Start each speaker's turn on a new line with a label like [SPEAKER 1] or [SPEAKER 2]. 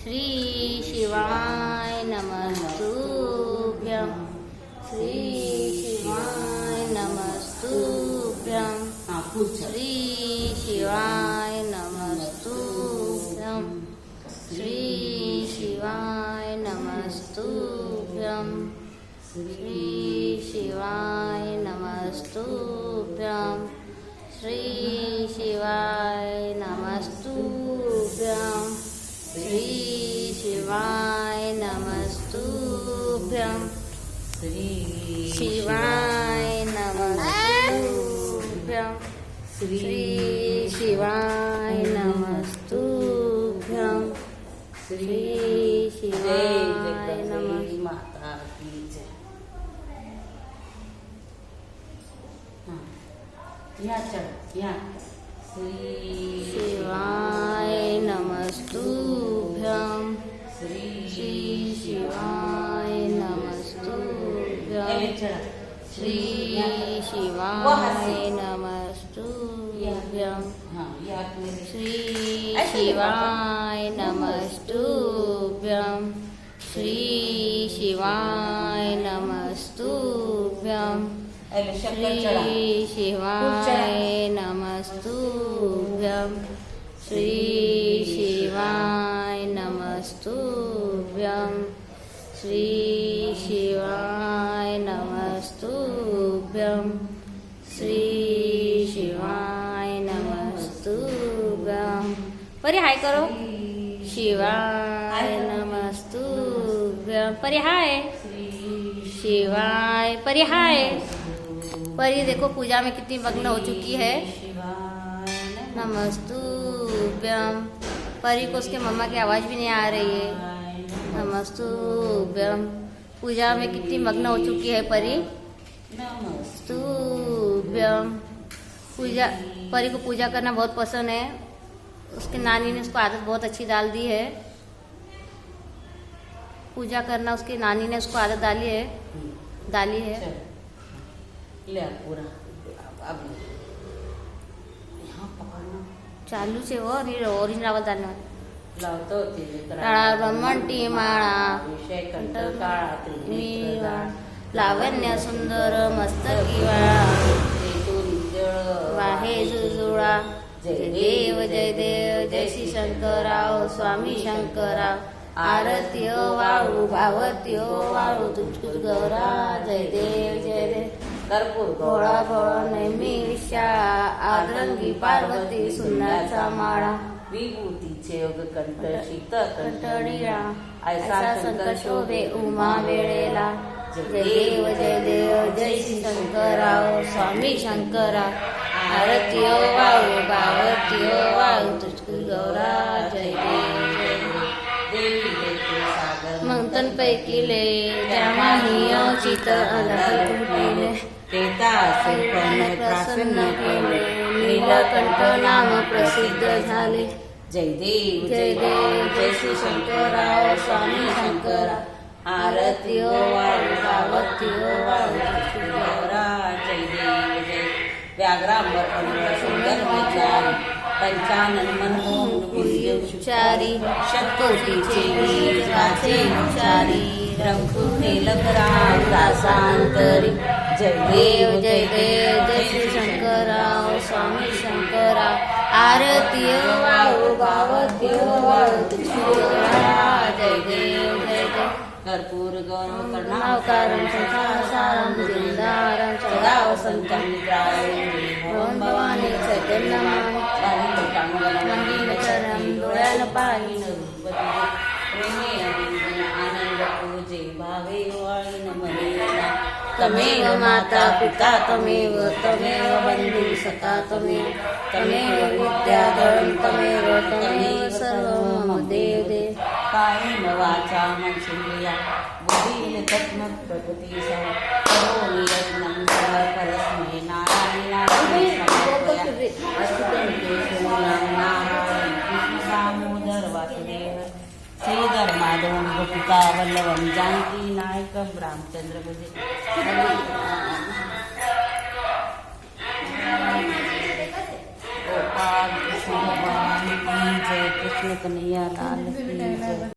[SPEAKER 1] श्री शिवाय नमस्तुभ्यं श्री शिवाय नमस्तुभ्यं श्री शिवाय नमस्तुभ्यं श्री शिवाय नमस्तुभ्यं श्री शिवाय नमस्तुभ्यं श्री शिवाय नमस्तुभ्यं श्री शिवाय नमस्तुभ्यं श्री शिवाय नमस्तुभ्यं श्री शिवाय नमस्तुभ्यं श्री शिवाय नमः
[SPEAKER 2] माता की जय। या चल या श्री
[SPEAKER 1] शिवाय नमस्तुभ्यं
[SPEAKER 2] श्री
[SPEAKER 1] शिवाय नमस्तुभ्यं श्री शिवाय नमस्तुभ्यं श्री शिवाय नमस्तुभ्यं श्री शिवाय नमस्तुभ्यं श्री शिवाय नमस्तुभ्यं श्री शिवाय नमस्तुभ्यं श्री शिवाय नमस्तुभ्यं श्री शिवाय नमस्तुभ्यं परी हाय करो शिवाय नमस्तुभ्यं परी हाय शिवाय परी हाय परी देखो पूजा में कितनी मग्न हो चुकी है। नमस्तुभ्यं परी को उसके मम्मा की आवाज़ भी नहीं आ रही है। नमस्तुभ्यं पूजा में कितनी मग्न हो चुकी है परी। नमस्तुभ्यं पूजा परी को पूजा करना बहुत पसंद है। उसके नानी ने उसको आदत बहुत अच्छी डाल दी है। पूजा करना उसकी नानी ने उसको आदत डाली है।
[SPEAKER 2] ले पूरा अब यहाँ पकड़ना
[SPEAKER 1] चालू से वो ओरिजिनल आवाज डालने वाली
[SPEAKER 2] लावतो ते
[SPEAKER 1] काळा ब्रह्मंटी माळा
[SPEAKER 2] विषय कंठ काळा
[SPEAKER 1] त्रिनेत्र लावण्य सुंदर मस्तकी वाळा वाहे जुजुळा जय देव जय श्री शंकराव स्वामी शंकराव आरती वाळू भावती वाळू तुझ गौरा जय देव
[SPEAKER 2] कर्पूर
[SPEAKER 1] भोळा भोळा नेहमी शाळा आदरंगी पार्वती सुन्नाचा माळा
[SPEAKER 2] विभूतीचे योग कंठ शीत
[SPEAKER 1] कंठडीळा ऐसा संत शोभे उमा वेळेला जय देव जय श्री शंकराव स्वामी शंकरा आरती वाळू भावती वाळू तुझ गौरा जय
[SPEAKER 2] देवी देते सागर
[SPEAKER 1] मंथन पैकी ले त्या माही चित अलगले
[SPEAKER 2] तेता
[SPEAKER 1] मन प्रसन्न केले नीलकंठ नाम प्रसिद्ध झाले
[SPEAKER 2] जय देव
[SPEAKER 1] जय श्री शंकराव स्वामी शंकरा आरती वाळू भावती वाळू
[SPEAKER 2] गौरा जय देव जय व्याघ्रांबर सुंदर विचार पंचानन मनमोहन
[SPEAKER 1] उच्चारी
[SPEAKER 2] शतकोटीचे वीराचे उच्चारी रंगपुटे लकराव दासांतरी जय
[SPEAKER 1] जय श्री शंकराव स्वामी शंकरा आरती वाळू भावती वाळू जय देव
[SPEAKER 2] कर्पूर गौरव
[SPEAKER 1] कर्णावतारं संसारसारं भुजगधारं सदा वसन्तं ओम भवानी चैतन्यमाय मंदिरचरं डोळ्यानं पाहिन
[SPEAKER 2] आनंद पूजे भावे वाळीन मरेला
[SPEAKER 1] तमेव माता पिता तमेव बंधू सखा तमेव विद्याधरं तमेव सर्वं मम देव
[SPEAKER 2] कायेन वाचा मनसेन्द्रिया बुद्धीन तत्म प्रकृती करोमि यत्नं परस्मै नारायणाय नारायण कृष्ण दामोदर वासुदेव श्रीधर माधव गोपिका वल्लभम जानकी नायकम रामचंद्र भजे गोपाल कृष्ण भगवान कृष्ण कन्हैया लाल की जय।